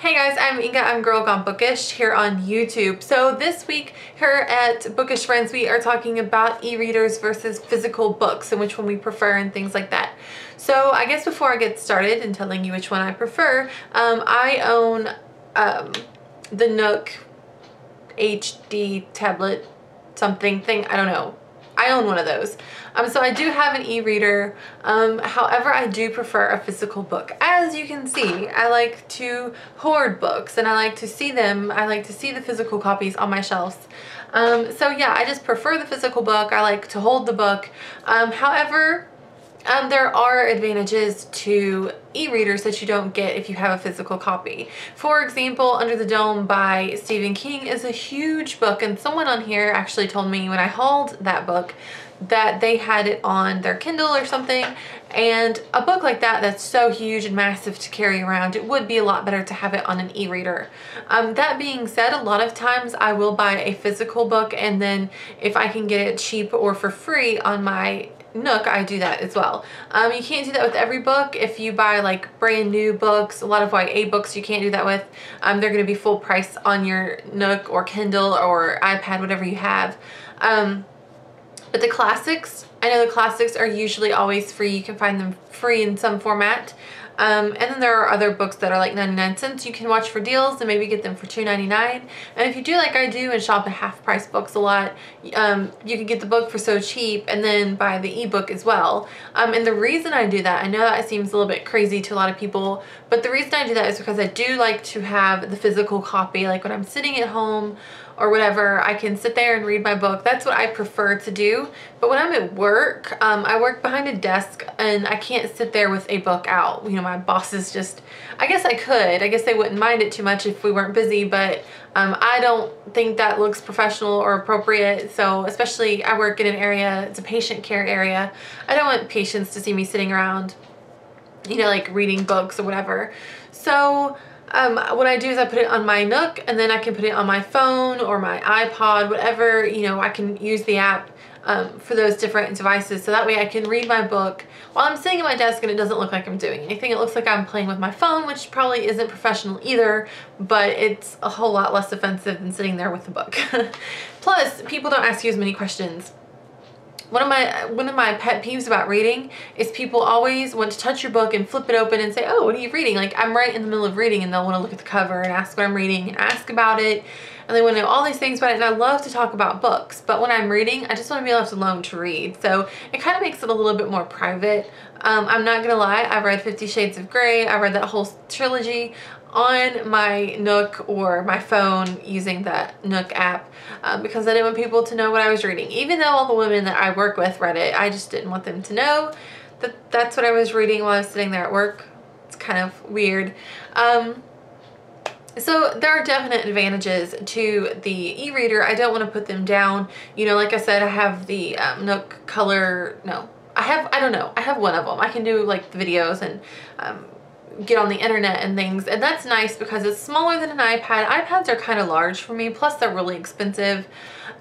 Hey guys, I'm Inga. I'm Girl Gone Bookish here on YouTube. So this week here at Bookish Friends, we are talking about e-readers versus physical books and which one we prefer and things like that. So I guess before I get started and telling you which one I prefer, I own the Nook HD tablet something thing. I don't know. I own one of those. So I do have an e-reader. However, I do prefer a physical book. As you can see, I like to hoard books and I like to see them. I like to see the physical copies on my shelves. So yeah, I just prefer the physical book. I like to hold the book. However, there are advantages to e-readers that you don't get if you have a physical copy. For example, Under the Dome by Stephen King is a huge book, and someone on here actually told me when I hauled that book that they had it on their Kindle or something, and a book like that that's so huge and massive to carry around, it would be a lot better to have it on an e-reader. That being said, a lot of times I will buy a physical book, and then if I can get it cheap or for free on my Nook, I do that as well. You can't do that with every book. If you buy like brand new books, a lot of YA books you can't do that with. They're going to be full price on your Nook or Kindle or iPad, whatever you have. But the classics, I know the classics are usually always free. You can find them free in some format. And then there are other books that are like 99 cents you can watch for deals and maybe get them for $2.99. And if you do like I do and shop at half price books a lot, you can get the book for so cheap and then buy the ebook as well. And the reason I do that, I know that seems a little bit crazy to a lot of people, but the reason I do that is because I do like to have the physical copy. Like when I'm sitting at home or whatever, I can sit there and read my book. That's what I prefer to do. But when I'm at work, I work behind a desk and I can't sit there with a book out. You know, my bosses just, I guess I could. I guess they wouldn't mind it too much if we weren't busy, but I don't think that looks professional or appropriate. So especially I work in an area, it's a patient care area. I don't want patients to see me sitting around, you know, like reading books or whatever. So what I do is I put it on my Nook, and then I can put it on my phone or my iPod, whatever, you know, I can use the app for those different devices. So that way I can read my book while I'm sitting at my desk and it doesn't look like I'm doing anything. It looks like I'm playing with my phone, which probably isn't professional either, but it's a whole lot less offensive than sitting there with the book. Plus, people don't ask you as many questions. One of my pet peeves about reading is people always want to touch your book and flip it open and say, oh, what are you reading? Like I'm right in the middle of reading and they'll want to look at the cover and ask what I'm reading and ask about it. And they want to know all these things about it, and I love to talk about books, but when I'm reading, I just want to be left alone to read. So it kind of makes it a little bit more private. I'm not gonna lie, I've read 50 Shades of Grey. I read that whole trilogy on my Nook or my phone using that Nook app because I didn't want people to know what I was reading. Even though all the women that I work with read it, I just didn't want them to know that that's what I was reading while I was sitting there at work. It's kind of weird. So there are definite advantages to the e-reader. I don't want to put them down. You know, like I said, I have the Nook Color, no, I don't know. I have one of them. I can do like the videos and get on the internet and things, and that's nice because it's smaller than an iPad. iPads are kind of large for me, plus they're really expensive.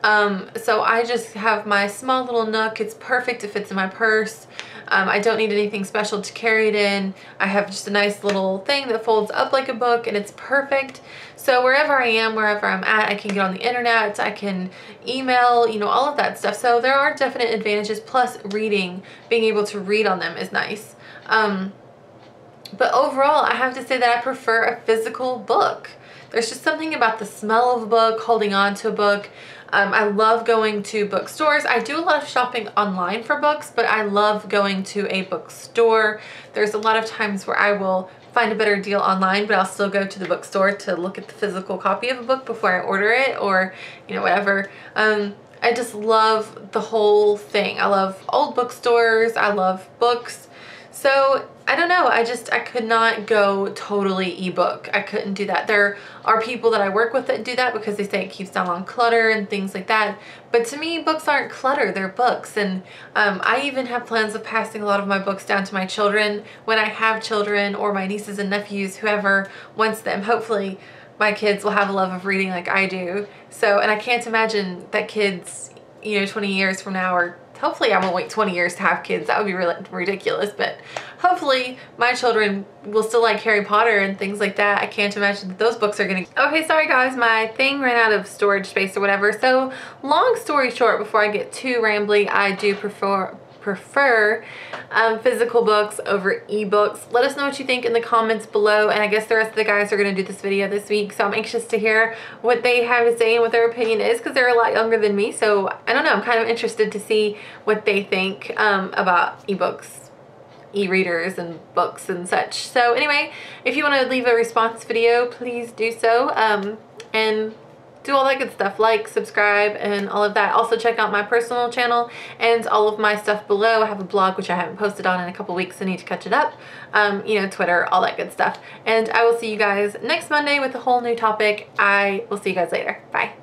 So I just have my small little Nook. It's perfect. It fits in my purse. I don't need anything special to carry it in. I have just a nice little thing that folds up like a book, and it's perfect. So wherever I am, wherever I'm at, I can get on the internet, I can email, you know, all of that stuff. So there are definite advantages, plus reading, being able to read on them is nice. But overall, I have to say that I prefer a physical book. There's just something about the smell of a book, holding on to a book. I love going to bookstores. I do a lot of shopping online for books, but I love going to a bookstore. There's a lot of times where I will find a better deal online, but I'll still go to the bookstore to look at the physical copy of a book before I order it, or, you know, whatever. I just love the whole thing. I love old bookstores. I love books. So I don't know, I could not go totally ebook. I couldn't do that. There are people that I work with that do that because they say it keeps down on clutter and things like that. But to me, books aren't clutter, they're books. And I even have plans of passing a lot of my books down to my children when I have children, or my nieces and nephews, whoever wants them. Hopefully my kids will have a love of reading like I do. So, and I can't imagine that kids, you know, 20 years from now or hopefully I won't wait 20 years to have kids. That would be really ridiculous, but hopefully my children will still like Harry Potter and things like that. I can't imagine that those books are gonna... Okay, sorry guys, my thing ran out of storage space or whatever. So long story short, before I get too rambly, I do prefer physical books over ebooks. Let us know what you think in the comments below, and I guess the rest of the guys are going to do this video this week, so I'm anxious to hear what they have to say and what their opinion is, because they're a lot younger than me. So I don't know, I'm kind of interested to see what they think about ebooks, e-readers and books and such. So anyway, if you want to leave a response video, please do so, and do all that good stuff, like, subscribe, and all of that. Also check out my personal channel and all of my stuff below. I have a blog which I haven't posted on in a couple weeks, so I need to catch it up. You know, Twitter, all that good stuff. And I will see you guys next Monday with a whole new topic. I will see you guys later. Bye.